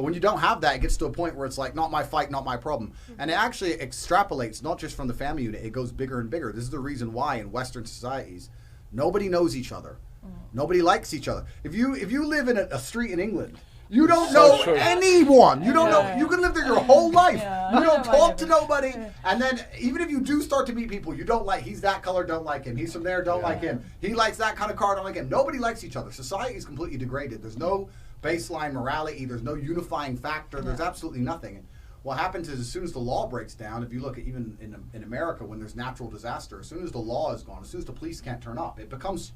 When you don't have that, it gets to a point where it's like, not my fight, not my problem. And it actually extrapolates, not just from the family unit, it goes bigger and bigger. This is the reason why in Western societies, nobody knows each other. Nobody likes each other. If you live in a street in England, you don't know anyone. You don't know. You can live there your whole life. You don't talk to nobody. And then even if you do start to meet people, you don't like, he's that color, don't like him. He's from there, don't like him. He likes that kind of car, don't like him. Nobody likes each other. Society is completely degraded. There's no baseline morality. There's no unifying factor. There's absolutely nothing. And what happens is, as soon as the law breaks down, if you look at even in America, when there's natural disaster, as soon as the law is gone, as soon as the police can't turn up, it becomes...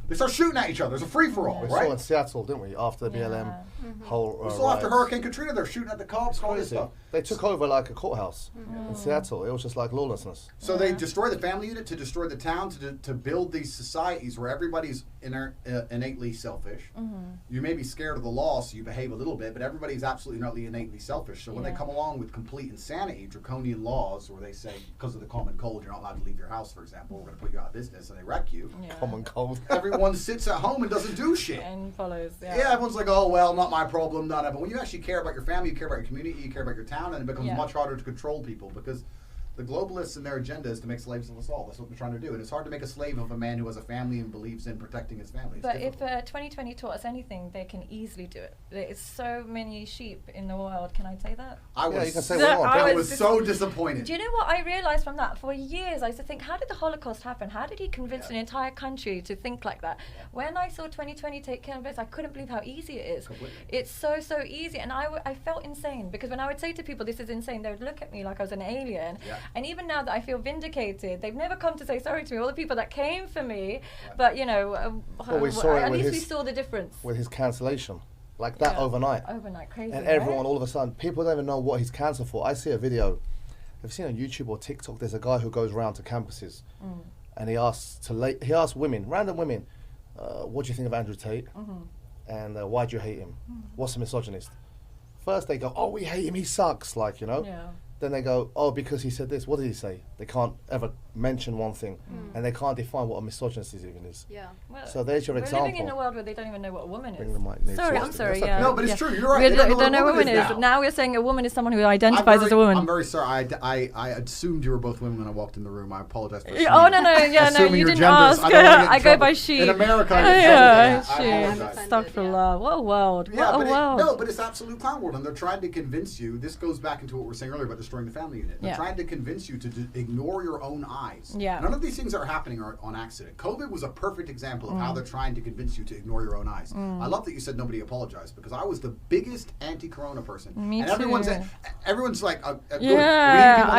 They start shooting at each other. It's a free-for-all, right? We saw in Seattle, didn't we? After the BLM whole we saw after Hurricane Katrina, they're shooting at the cops, all this stuff. They took over like a courthouse in Seattle. It was just like lawlessness. So they destroy the family unit to destroy the town, to build these societies where everybody's innately selfish. You may be scared of the law, so you behave a little bit, but everybody's absolutely innately selfish. So when they come along with complete insanity, draconian laws, where they say, because of the common cold, you're not allowed to leave your house, for example, we're going to put you out of business, and they wreck you. Common cold. Everyone sits at home and doesn't do shit. And follows, everyone's like, oh, well, not my problem, none of it. But when you actually care about your family, you care about your community, you care about your town, and it becomes much harder to control people, because the globalists and their agenda is to make slaves of us all. That's what they're trying to do. And it's hard to make a slave of a man who has a family and believes in protecting his family. But if 2020 taught us anything, they can easily do it. There's so many sheep in the world. Can I say that? I was, you can say what you want. I was so disappointed. Do you know what I realized from that? For years, I used to think, how did the Holocaust happen? How did he convince an entire country to think like that? When I saw 2020 take care of this, I couldn't believe how easy it is. Completely. It's so easy. And I felt insane, because when I would say to people, this is insane, they would look at me like I was an alien. And even now that I feel vindicated, they've never come to say sorry to me. All the people that came for me, but you know, we saw at least we saw the difference. With his cancellation. Like that overnight. Overnight, crazy. And everyone, all of a sudden, people don't even know what he's cancelled for. I see a video, have you seen on YouTube or TikTok, there's a guy who goes around to campuses and he asks women, random women, what do you think of Andrew Tate? And why do you hate him? What's a misogynist? First they go, oh, we hate him, he sucks, like, you know? Then they go, oh, because he said this. What did he say? They can't ever mention one thing, and they can't define what a misogynist even is. Well, so there's your example. We're living in a world where they don't even know what a woman is. Sorry, I'm sorry. Okay. No, but it's true. You're right. We don't know what a woman is. Now we're saying a woman is someone who identifies as a woman. I'm very sorry. I assumed you were both women when I walked in the room. I apologize for assuming. Oh no, you didn't ask. I go by she. In America, Astaghfirullah. What a world. What a world. No, but it's absolute clown world, and they're trying to convince you. This goes back into what we were saying earlier about destroying the family unit. They're trying to convince you to ignore your own eyes. None of these things that are happening are on accident. COVID was a perfect example of how they're trying to convince you to ignore your own eyes. I love that you said nobody apologized, because I was the biggest anti-corona person. Me and too. Everyone's like, I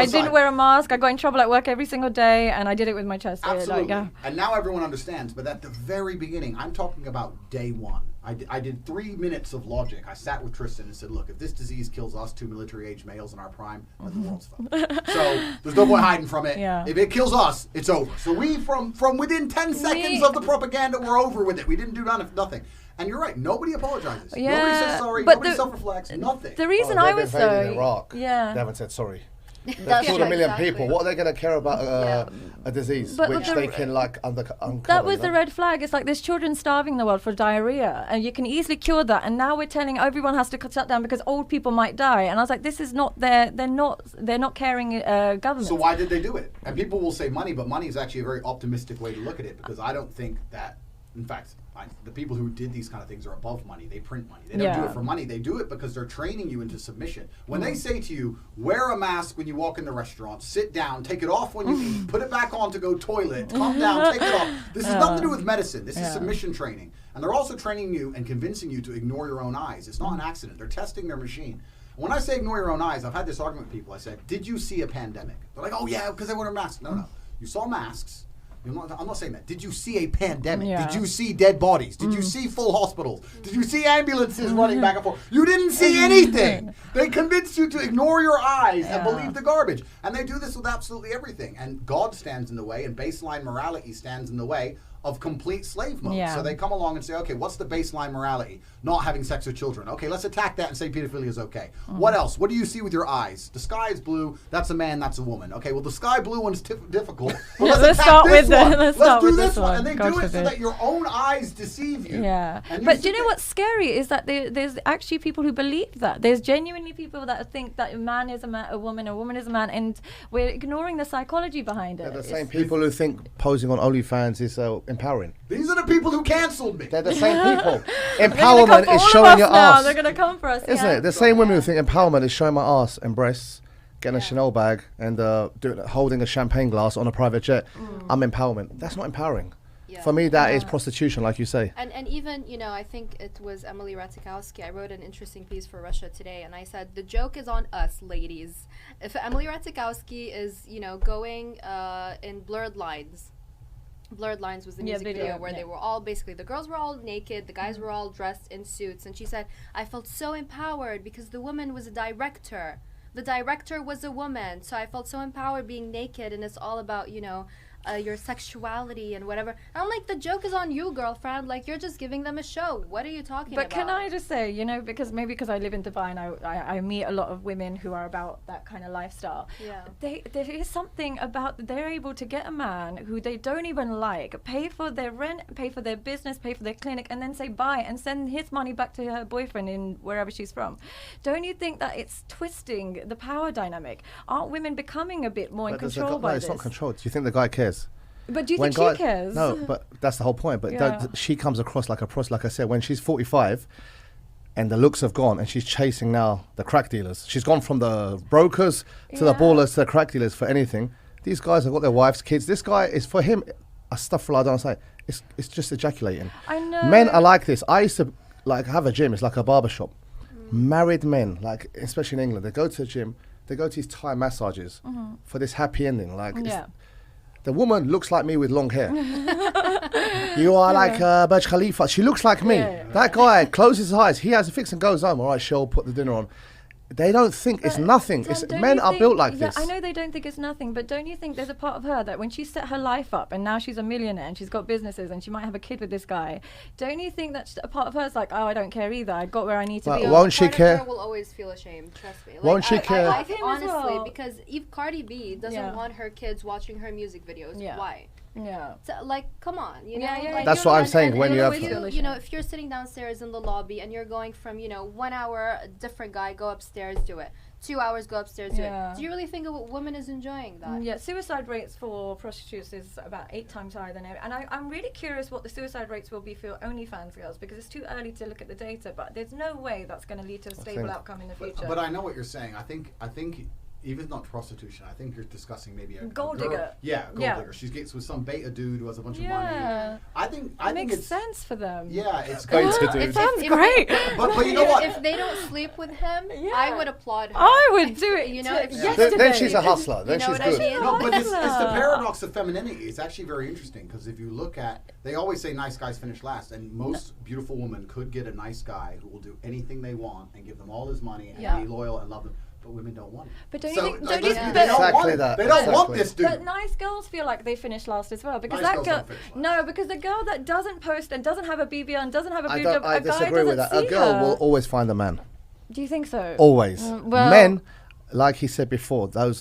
didn't wear a mask. I got in trouble at work every single day, and I did it with my chest. Absolutely. And now everyone understands, but at the very beginning, I'm talking about day one. I did 3 minutes of logic. I sat with Tristan and said, look, if this disease kills us, 2 military-age males in our prime, then the world's fucked. So there's no point hiding from it. If it kills us, it's over. So we, from within 10 seconds of the propaganda, we're over with it. We didn't do nothing. And you're right. Nobody apologizes. Nobody says sorry. Nobody self-reflects. Nothing. The reason I was so... in Iraq. They haven't said sorry. They've killed 1 million people. What are they going to care about a disease which they can uncover? That was the red flag. It's like there's children starving in the world for diarrhea, and you can easily cure that. And now we're telling everyone has to shut down because old people might die. And I was like, this is not they're not caring government. So why did they do it? And people will say money, but money is actually a very optimistic way to look at it, because I don't think that, in fact, the people who did these kind of things are above money. They print money. They don't do it for money. They do it because they're training you into submission. When they say to you, wear a mask when you walk in the restaurant, sit down, take it off when you eat, put it back on to go toilet, calm down, take it off. This has nothing to do with medicine. This is submission training. And they're also training you and convincing you to ignore your own eyes. It's not an accident. They're testing their machine. When I say ignore your own eyes, I've had this argument with people. I said, did you see a pandemic? They're like, oh yeah, because they wear a mask. No. You saw masks. I'm not saying that. Did you see a pandemic? Did you see dead bodies? Did you see full hospitals? Did you see ambulances running back and forth? You didn't see anything. They convinced you to ignore your eyes and believe the garbage. And they do this with absolutely everything. And God stands in the way, and baseline morality stands in the way of complete slave mode. Yeah. So they come along and say, okay, what's the baseline morality? Not having sex with children. Okay, let's attack that and say pedophilia is okay. What else? What do you see with your eyes? The sky is blue. That's a man. That's a woman. Okay, well, the sky blue one's difficult. Well, let's start with let's do with this this one. And they God do it so forbid. that your own eyes deceive you. Yeah, And but do you know what's scary is that there's actually people who believe that. There's genuinely people that think that a man is a woman, a woman is a man, and we're ignoring the psychology behind it. They're the same people who think posing on OnlyFans is empowering. These are the people who cancelled me. They're the same people. They're gonna Empowerment come for is all showing of your us now. ass. They're gonna come for us, Isn't it? The same women who think empowerment is showing my ass and breasts, getting a Chanel bag and holding a champagne glass on a private jet. I'm empowerment. That's not empowering. Yeah. For me, that is prostitution, like you say. And even, you know, I think it was Emily Ratajkowski. I wrote an interesting piece for Russia Today, and I said, the joke is on us, ladies. If Emily Ratajkowski is, you know, going in Blurred Lines. Blurred Lines was the music video where they were all, basically, the girls were all naked, the guys were all dressed in suits, and she said, I felt so empowered because the woman was a director. The director was a woman, so I felt so empowered being naked, and it's all about, you know, your sexuality and whatever. And I'm like, the joke is on you, girlfriend. Like, you're just giving them a show. What are you talking about? But can I just say, you know, because I live in Dubai and I meet a lot of women who are about that kind of lifestyle. Yeah. There is something about they're able to get a man who they don't even like, pay for their rent, pay for their business, pay for their clinic, and then say bye and send his money back to her boyfriend in wherever she's from. Don't you think that it's twisting the power dynamic? Aren't women becoming a bit more in control by this? It's not controlled. Do you think the guy cares? But do you think she cares? No, but that's the whole point. But she comes across like a like I said, when she's 45 and the looks have gone and she's chasing now the crack dealers. She's gone from the brokers to the ballers to the crack dealers for anything. These guys have got their wives, kids. This guy is, for him, astaghfirullah, I don't say, it's just ejaculating. I know. Men are like this. I used to like have a gym. It's like a barber shop. Married men, like especially in England, they go to the gym. They go to these Thai massages for this happy ending. Like, the woman looks like me with long hair. You are like Burj Khalifa. She looks like me. That guy closes his eyes. He has a fix and goes home. All right, she'll put the dinner on. They don't think it's nothing. Men are built like this. I know they don't think it's nothing, but don't you think there's a part of her that when she set her life up and now she's a millionaire and she's got businesses and she might have a kid with this guy, don't you think that a part of her is like, oh, I don't care either. I got where I need to be. Won't she care? Her will always feel ashamed. Trust me. Like, won't she care? I think honestly, because if Cardi B doesn't want her kids watching her music videos, why? Yeah. So, like, come on, you know. Like, that's what I'm saying. When you have, you know, if you're sitting downstairs in the lobby and you're going from, you know, 1 hour, a different guy, go upstairs, do it. 2 hours, go upstairs, do it. Do you really think a woman is enjoying that? Yeah, suicide rates for prostitutes is about 8 times higher than ever. And I'm really curious what the suicide rates will be for OnlyFans girls, because it's too early to look at the data, but there's no way that's going to lead to a stable outcome in the future. But I know what you're saying. I think even not prostitution, I think you're discussing maybe a gold girl. digger. Yeah, gold digger. She gets with some beta dude who has a bunch of money. I think it makes sense for them. Yeah, it's great. It sounds great. But you know what? If they don't sleep with him, I would applaud her. I would do it. You know, then she's a hustler. Then she's good. No, but it's the paradox of femininity. It's actually very interesting because if you look at, they always say nice guys finish last, and most beautiful women could get a nice guy who will do anything they want and give them all his money and be loyal and love them. But women don't want it. But don't you think? They don't want it. They don't want this dude. But nice girls feel like they finish last as well because Nice that girls girl. don't finish last. No, because the girl that doesn't post and doesn't have a BB and doesn't have a boob job, I a guy disagree with doesn't that. A see girl her. will always find a man. Do you think so? Always. Well, Men, like he said before, those